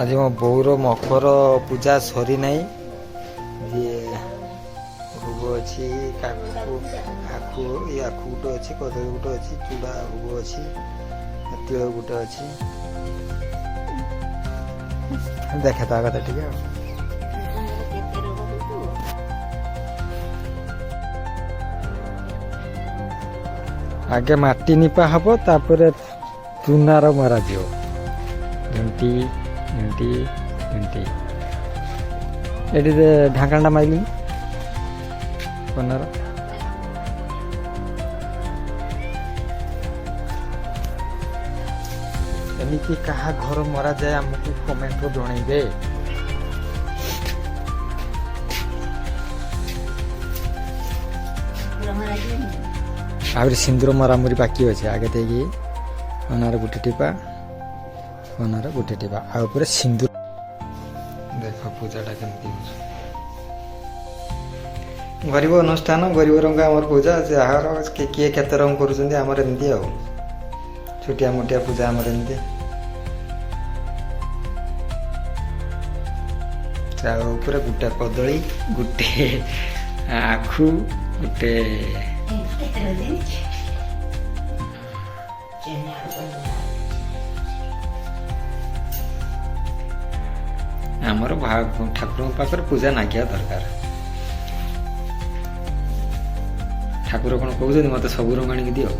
आज मो बोर मकर पूजा सरी नाई जे भोग अच्छी आखु गुटे अच्छी कदली गुटे अच्छी चूड़ा भोग अच्छी तिल गुटे अच्छी देखे ता कथा ठीक है। आगे माटी निपा हम तापर चूनार मरा एमती एमती एमती ये ढांकाटा माइल कनार एमती क्या घर मरा जाए आमको कमेंट जनइबे। आहुरी सिंदूर मरामरी बाकी अच्छे आगे देगी कनार गुटे टीपा कनार गुटे टीपा आउे सिंदूर देख पूजाटा केमती गरीब अनुष्ठान गरीब रंग आम पूजा जार किए केते रंग करमती छुटिया मोटिया पूजा आमर एमती ऊपर गुटे कदली गुटे आखु गुटे आमर ठाकुर पाखे पूजा नागिया दरकार। ठाकुर कौन कहते मत सब रंग आनिक दियो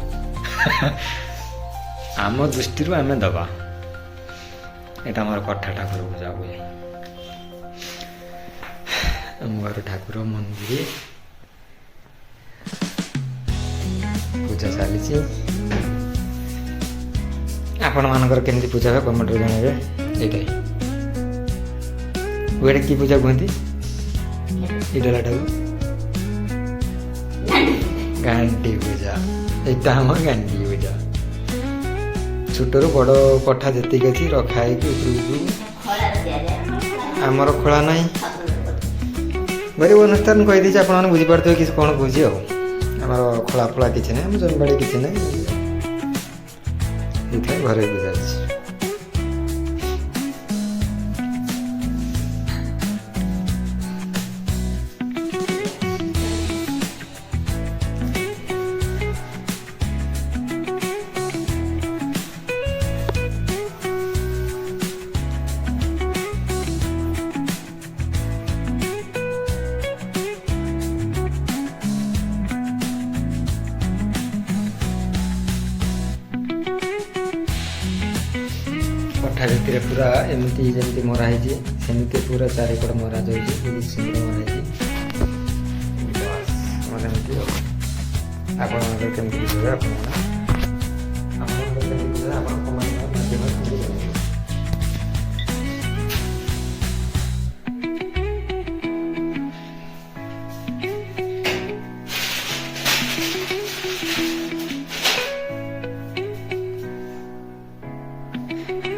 आम दृष्टि आम दबा एटा आमर कठा ठाकुर पूजा हुए आम घर ठाकुर मंदिर पूजा चली आपण मानकर केमती पूजा हुए कमेंट जनइबे। ये वेट की पूजा कहती इडलाटा गांडी पूजा यहाँ हम गांडी पूजा छोटर बड़ कठा जी अच्छी रखाई आमर खोला ना गरीब अनुष्ठान कहीदी आप बुझीपारे कि कौन कहे आमर खोला फोला किसी ना जमीबाड़ी किसी ना घरे पूजा अच्छी कठा भितर पूरा एमती जमी मराई सेमती पूरा चारिपट मरा जाऊँगी मराई मरमती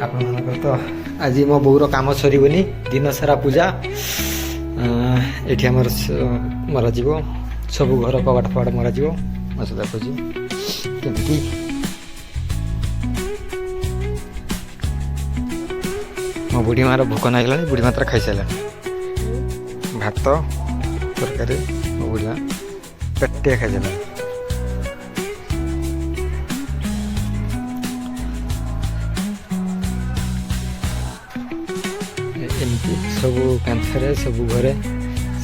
आपमती तो आज मो बोर काम सरीबनी दिन सारा पूजा ये मरा सब घर कबाट फबाट मरा मस देखुची केमती मो बुढ़ी मार भोक नागला बुढ़ी मात्र खाई सारा भात तरकारी मो बुढ़ी माँ पेटे खाई सारा एमती सब कांथरे सब घरे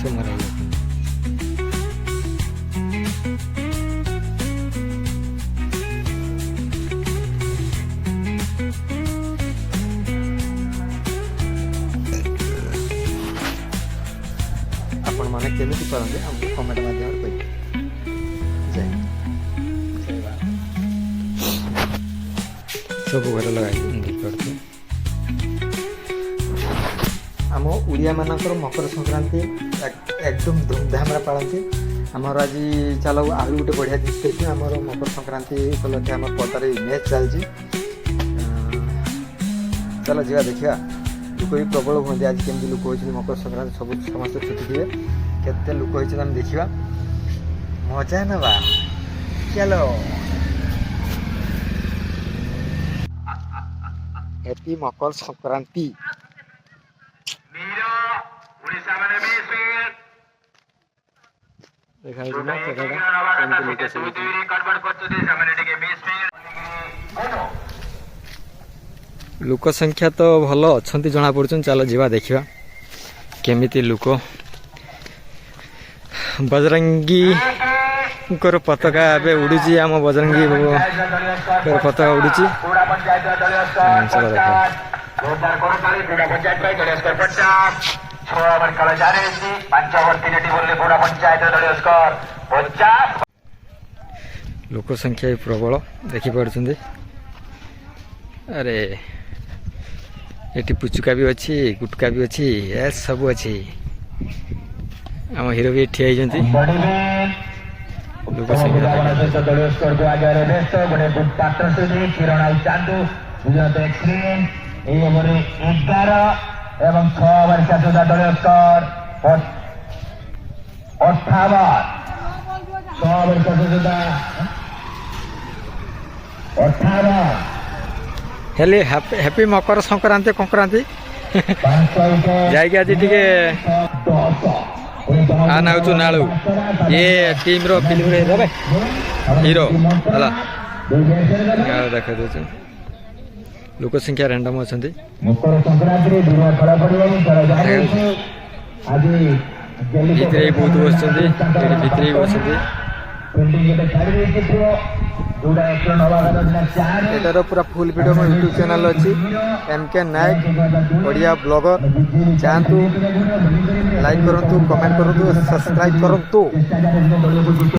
सब मरा आपण माने केमिति करंदे हमको कमेंट माध्यम कहि सब घरे लगाई करते आम ओडिया मानकर मकर संक्रांति एकदम धूमधाम पालती आमर आज चल आहरी गोटे बढ़िया जिनिस देखिए आमर मकर संक्रांति उपलक्षे आम पदार मैच चलती चल जा देखा लोक भी प्रबल हमें आज केमती लोक होती मकर संक्रांति सब समस्त छुट्टी थे केते लोक होती देखा मजा ना चलो हैप्पी मकर संक्रांति। देखा लोक संख्या तो भल अच्छा जना पड़ुन। चलो जीवा देखा केमिति लोक बजरंगी पताका ए उड़ूची आम बजरंगी पताका उड़ूची। चलो देखा लोक संख्या प्रबल देखिपुं। अरे ये पुचुका भी अच्छी गुटका भी अच्छी सब अच्छी। आम हिरो भी ठिया लोक संख्या एवं 6 वर्ष सुधा दलीय स्कोर 58 6 वर्ष सुधा 58 हेले हैप्पी मकर संक्रांति कंक्रांति जाइए आज टे आनाऊँ नालू ये टीम रो फिल्म हीरो है देखा दे लोक संख्या रैंडम अच्छा मकर संक्रांति भितर बहुत बस भितर बस एटार पूरा फुल वीडियो मो यूट्यूब चैनल अच्छी MK नायक बढ़िया ब्लॉगर। जातु लाइक करूँ कमेंट करूँ सब्सक्राइब करूँ।